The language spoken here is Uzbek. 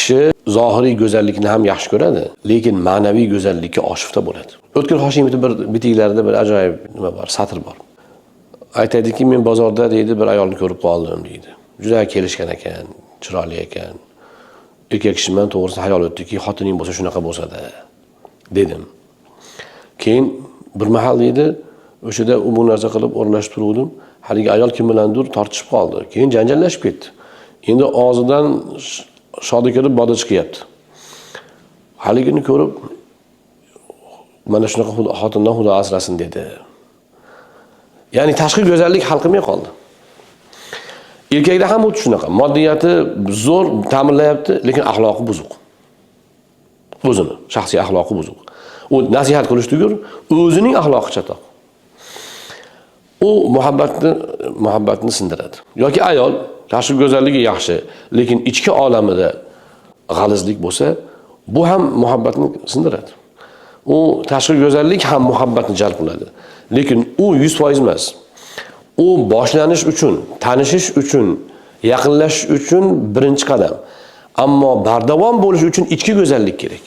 kishi zohiriy go'zallikni ham yaxshi ko'radi, lekin ma'naviy go'zallikka oshifta bo'ladi. O'tkir Hoshimovning bir bitiklarida bir ajoyib nima bor, satr bor. Aytadiki, men bozorda deydi bir ayolni ko'rib qoldim deydi. Juda kelishgan ekan, chiroyli ekan. Erkak kishi men to'g'risida hayol o'tdiki, xotining bo'lsa shunaqa bo'lsa-da dedim. Keyin bir mahal deydi, o'shada u bu narsa qilib o'rnashib turdim. Haligi ayol kim bilandir tortishib qoldi. Keyin janjallashib ketdi. Endi og'zidan shodi kirib boda chiqyapti. Haligini ko'rib, mana shunaqa xotindan Xudo asrasin dedi. Ya'ni tashqi go'zallik hal qilmay qoldi. Erkakda ham xuddi shunaqa. Moddiyati zo'r ta'minlayapti, lekin axloqi buzuq. O'zini, shaxsiy axloqi buzuq. U nasihat qilish tugur, o'zining axloqi chatoq. U muhabbatni sindiradi. Yoki ayol tashqi go'zalligi yaxshi, lekin ichki olamida g'alizlik bo'lsa, bu ham muhabbatni sindiradi. U tashqi go'zallik ham muhabbatni jalb qiladi, lekin u 100% emas. U boshlanish uchun, tanishish uchun, yaqinlashish uchun birinchi qadam. Ammo bardavom bo'lish uchun ichki go'zallik kerak.